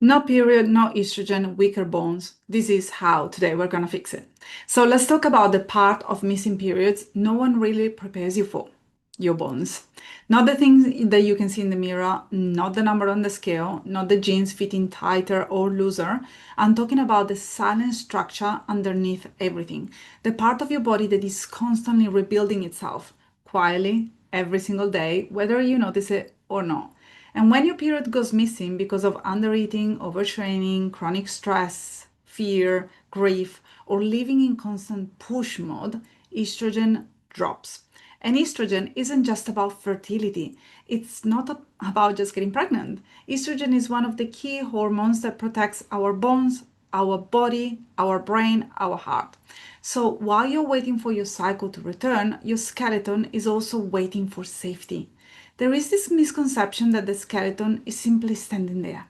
No period, no estrogen, weaker bones. This is how today we're gonna fix it. So let's talk about the part of missing periods no one really prepares you for, your bones. Not the things that you can see in the mirror, not the number on the scale, not the jeans fitting tighter or looser. I'm talking about the silent structure underneath everything. The part of your body that is constantly rebuilding itself, quietly, every single day, whether you notice it or not. And when your period goes missing because of undereating, overtraining, chronic stress, fear, grief, or living in constant push mode, estrogen drops. And estrogen isn't just about fertility. It's not about just getting pregnant. Estrogen is one of the key hormones that protects our bones, our body, our brain, our heart. So while you're waiting for your cycle to return, your skeleton is also waiting for safety. There is this misconception that the skeleton is simply standing there.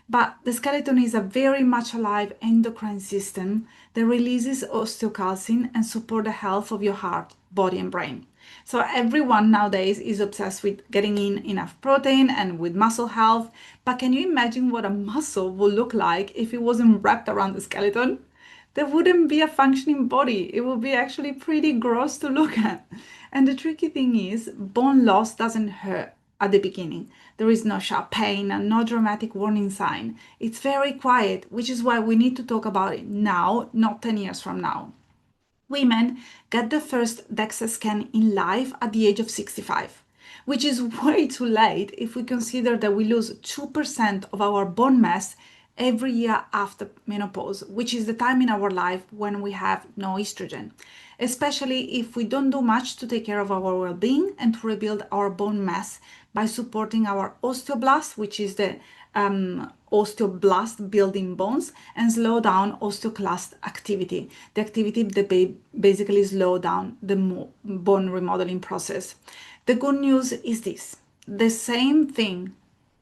But the skeleton is a very much alive endocrine system that releases osteocalcin and support the health of your heart, body and brain. So everyone nowadays is obsessed with getting in enough protein and with muscle health. But can you imagine what a muscle would look like if it wasn't wrapped around the skeleton? There wouldn't be a functioning body. It would be actually pretty gross to look at. And the tricky thing is, bone loss doesn't hurt at the beginning. There is no sharp pain and no dramatic warning sign. It's very quiet, which is why we need to talk about it now, not 10 years from now. Women get the first DEXA scan in life at the age of 65, which is way too late if we consider that we lose 2% of our bone mass every year after menopause, which is the time in our life when we have no estrogen, especially if we don't do much to take care of our well-being and to rebuild our bone mass by supporting our osteoblast, which is the osteoblast building bones, and slow down osteoclast activity, the activity that basically slow down the bone remodeling process. The good news is this: the same thing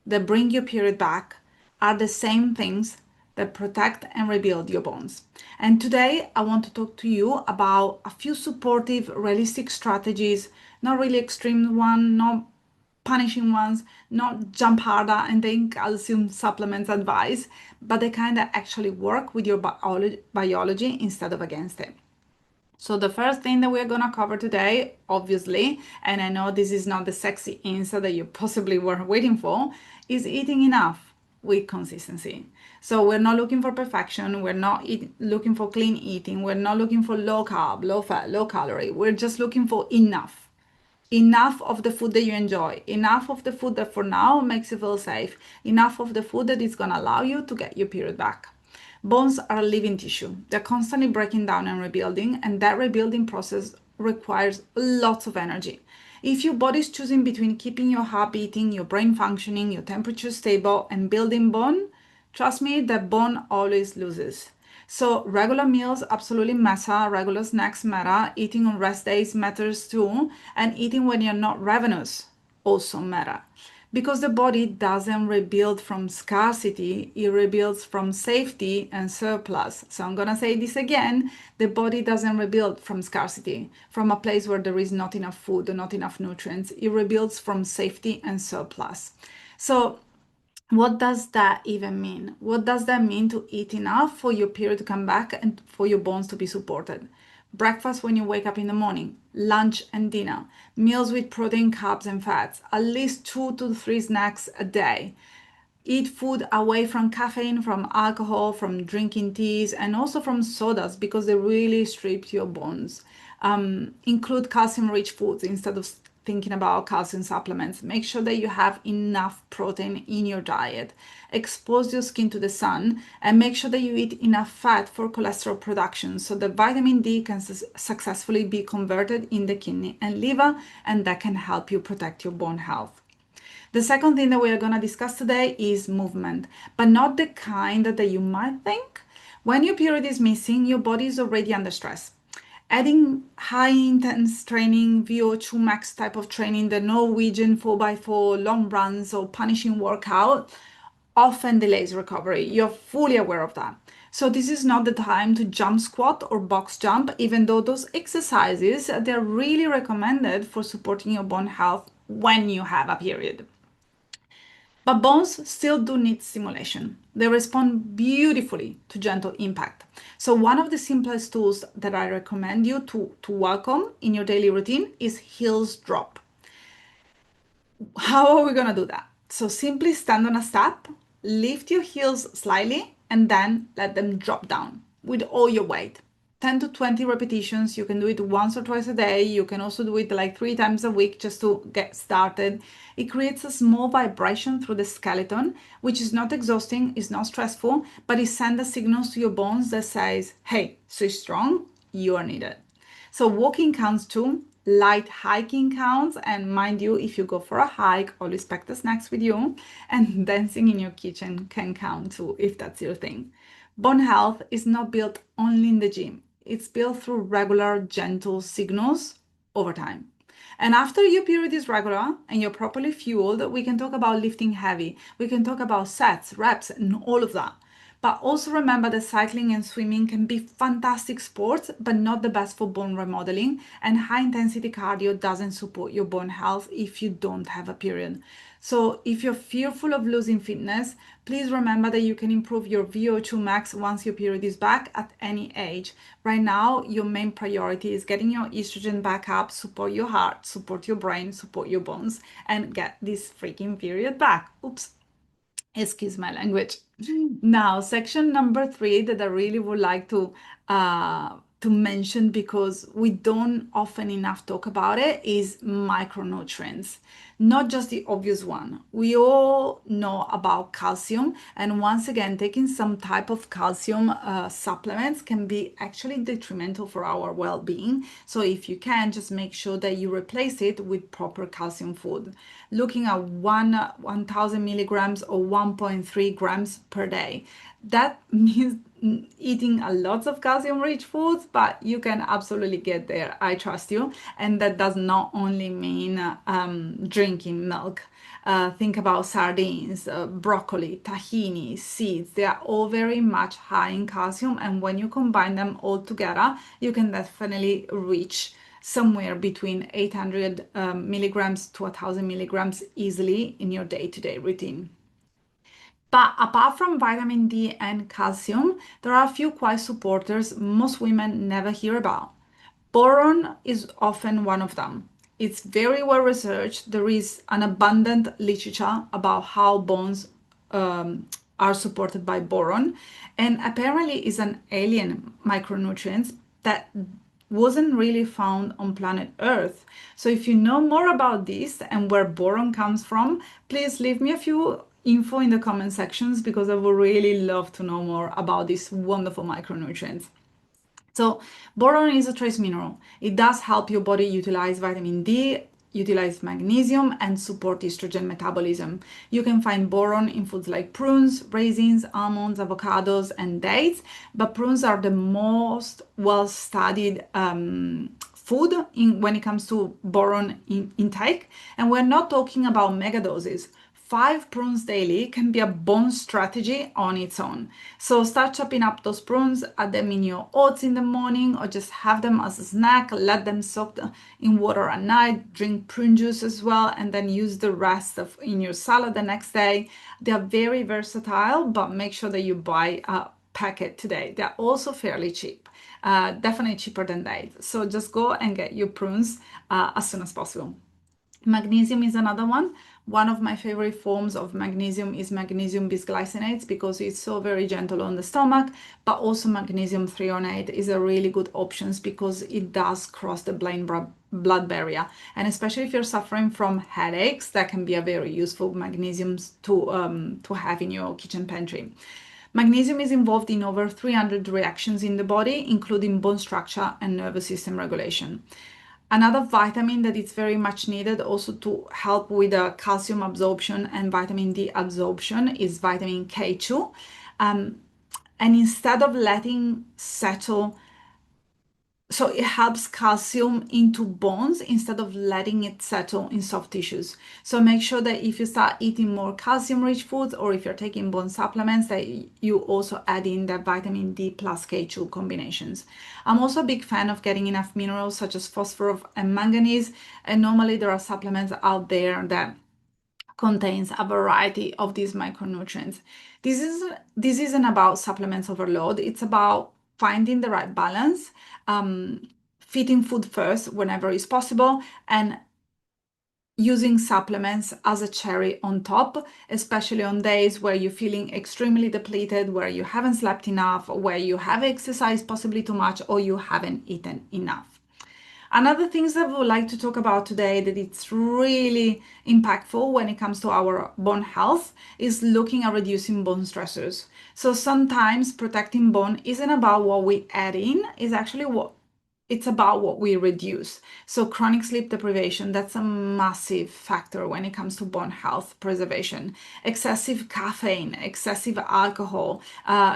that bring your period back are the same things that protect and rebuild your bones. And today I want to talk to you about a few supportive, realistic strategies, not really extreme one, not punishing ones, not jump harder and take calcium supplements advice, but they kind of actually work with your biology instead of against it. So the first thing that we're gonna cover today, obviously, and I know this is not the sexy answer that you possibly were waiting for, is eating enough with consistency. So we're not looking for perfection. We're not looking for clean eating. We're not looking for low carb, low fat, low calorie. We're just looking for enough. Enough of the food that you enjoy, enough of the food that for now makes you feel safe, enough of the food that is going to allow you to get your period back. Bones are living tissue. They're constantly breaking down and rebuilding, and that rebuilding process requires lots of energy. If your body is choosing between keeping your heart beating, your brain functioning, your temperature stable, and building bone, trust me, that bone always loses. So regular meals absolutely matter, regular snacks matter, eating on rest days matters too, and eating when you're not ravenous also matter. Because the body doesn't rebuild from scarcity, it rebuilds from safety and surplus. So I'm gonna say this again, the body doesn't rebuild from scarcity, from a place where there is not enough food or not enough nutrients. It rebuilds from safety and surplus. So what does that even mean? What does that mean to eat enough for your period to come back and for your bones to be supported? Breakfast when you wake up in the morning, lunch and dinner, meals with protein, carbs, and fats, at least 2 to 3 snacks a day. Eat food away from caffeine, from alcohol, from drinking teas, and also from sodas because they really strip your bones. Include calcium rich foods instead of thinking about calcium supplements. Make sure that you have enough protein in your diet. Expose your skin to the sun and make sure that you eat enough fat for cholesterol production so that vitamin D can successfully be converted in the kidney and liver, and that can help you protect your bone health. The second thing that we are going to discuss today is movement, but not the kind that you might think. When your period is missing, your body is already under stress. Adding high intense training, VO2 max type of training, the Norwegian 4x4 long runs or punishing workout often delays recovery. You're fully aware of that. So this is not the time to jump squat or box jump, even though those exercises, they're really recommended for supporting your bone health when you have a period. But bones still do need stimulation. They respond beautifully to gentle impact. So one of the simplest tools that I recommend you to welcome in your daily routine is heels drop. How are we going to do that? So simply stand on a step, lift your heels slightly, and then let them drop down with all your weight. 10 to 20 repetitions. You can do it once or twice a day. You can also do it like 3 times a week just to get started. It creates a small vibration through the skeleton, which is not exhausting, is not stressful, but it sends a signal to your bones that says, hey, stay strong, you are needed. So walking counts too, light hiking counts, and mind you, if you go for a hike, always pack the snacks with you, and dancing in your kitchen can count too, if that's your thing. Bone health is not built only in the gym. It's built through regular, gentle signals over time. And after your period is regular and you're properly fueled, we can talk about lifting heavy. We can talk about sets, reps, and all of that. But also remember that cycling and swimming can be fantastic sports, but not the best for bone remodeling. And high intensity cardio doesn't support your bone health if you don't have a period. So if you're fearful of losing fitness, please remember that you can improve your VO2 max once your period is back at any age. Right now, your main priority is getting your estrogen back up, support your heart, support your brain, support your bones, and get this freaking period back. Oops. Excuse my language. Now, section number 3 that I really would like to mention because we don't often enough talk about it is micronutrients. Not just the obvious one. We all know about calcium, and once again, taking some type of calcium supplements can be actually detrimental for our well-being. So if you can, just make sure that you replace it with proper calcium food. Looking at 1,000 milligrams or 1.3 grams per day. That means eating a lot of calcium rich foods, but you can absolutely get there. I trust you. And that does not only mean drinking milk. Think about sardines, broccoli, tahini, seeds. They are all very much high in calcium. And when you combine them all together, you can definitely reach somewhere between 800 milligrams to 1,000 milligrams easily in your day-to-day routine. But apart from vitamin D and calcium, there are a few quiet supporters most women never hear about. Boron is often one of them. It's very well researched. There is an abundant literature about how bones are supported by boron, and apparently is an alien micronutrient that wasn't really found on planet Earth. So if you know more about this and where boron comes from, please leave me a few info in the comment sections because I would really love to know more about these wonderful micronutrients. So boron is a trace mineral. It does help your body utilize vitamin D, utilize magnesium, and support estrogen metabolism. You can find boron in foods like prunes, raisins, almonds, avocados, and dates, but prunes are the most well-studied food when it comes to boron intake, and we're not talking about mega doses. 5 prunes daily can be a bone strategy on its own. So start chopping up those prunes, add them in your oats in the morning, or just have them as a snack, let them soak in water at night, drink prune juice as well, and then use the rest in your salad the next day. They are very versatile, but make sure that you buy a packet today. They're also fairly cheap. Definitely cheaper than dates. So just go and get your prunes as soon as possible. Magnesium is another one. One of my favorite forms of magnesium is magnesium bisglycinates because it's so very gentle on the stomach, but also magnesium threonate is a really good option because it does cross the blood barrier. And especially if you're suffering from headaches, that can be a very useful magnesium to have in your kitchen pantry. Magnesium is involved in over 300 reactions in the body, including bone structure and nervous system regulation. Another vitamin that is very much needed also to help with the calcium absorption and vitamin D absorption is vitamin K2. And instead of letting settle, so it helps calcium into bones instead of letting it settle in soft tissues. So make sure that if you start eating more calcium-rich foods or if you're taking bone supplements, that you also add in the vitamin D plus K2 combinations. I'm also a big fan of getting enough minerals such as phosphorus and manganese. And normally there are supplements out there that contains a variety of these micronutrients. This isn't about supplements overload. It's about finding the right balance, fitting food first whenever is possible, and using supplements as a cherry on top, especially on days where you're feeling extremely depleted, where you haven't slept enough, where you have exercised possibly too much, or you haven't eaten enough. Another things that we would like to talk about today that it's really impactful when it comes to our bone health is looking at reducing bone stressors. So sometimes protecting bone isn't about what we add in, it's actually it's about what we reduce. So chronic sleep deprivation, that's a massive factor when it comes to bone health preservation. Excessive caffeine, excessive alcohol,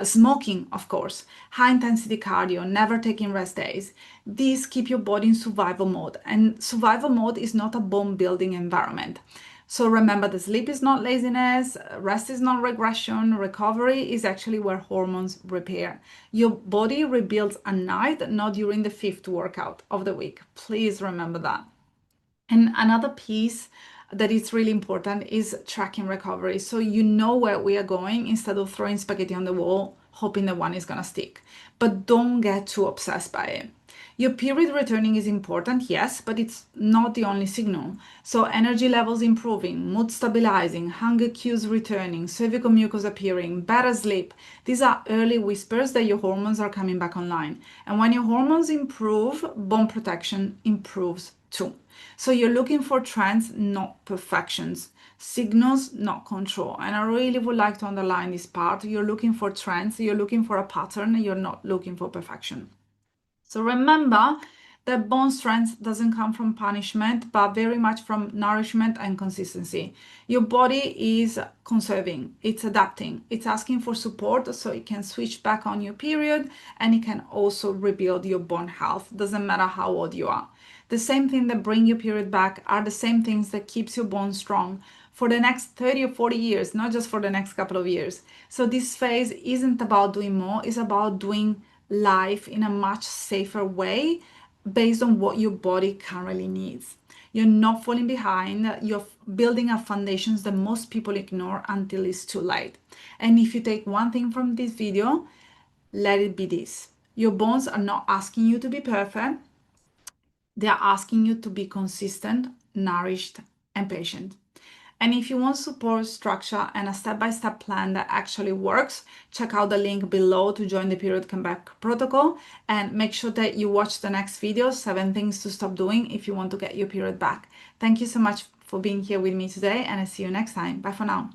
smoking, of course, high intensity cardio, never taking rest days. These keep your body in survival mode. And survival mode is not a bone building environment. So remember, the sleep is not laziness, rest is not regression, recovery is actually where hormones repair. Your body rebuilds at night, not during the fifth workout of the week. Please remember that. And another piece that is really important is tracking recovery. So you know where we are going instead of throwing spaghetti on the wall, hoping the one is gonna stick. But don't get too obsessed by it. Your period returning is important, yes, but it's not the only signal. So energy levels improving, mood stabilizing, hunger cues returning, cervical mucus appearing, better sleep. These are early whispers that your hormones are coming back online. And when your hormones improve, bone protection improves too. So you're looking for trends, not perfections. Signals, not control. And I really would like to underline this part. You're looking for trends, you're looking for a pattern, you're not looking for perfection. So remember that bone strength doesn't come from punishment, but very much from nourishment and consistency. Your body is conserving, it's adapting, it's asking for support so it can switch back on your period and it can also rebuild your bone health. Doesn't matter how old you are. The same thing that bring your period back are the same things that keeps your bone strong for the next 30 or 40 years, not just for the next couple of years. So this phase isn't about doing more, it's about doing life in a much safer way based on what your body currently needs. You're not falling behind, you're building up foundations that most people ignore until it's too late. And if you take one thing from this video, let it be this. Your bones are not asking you to be perfect, they are asking you to be consistent, nourished, and patient. And if you want support, structure, and a step-by-step plan that actually works, check out the link below to join the Period Comeback Protocol. And make sure that you watch the next video, 7 things to stop doing if you want to get your period back. Thank you so much for being here with me today, and I'll see you next time. Bye for now.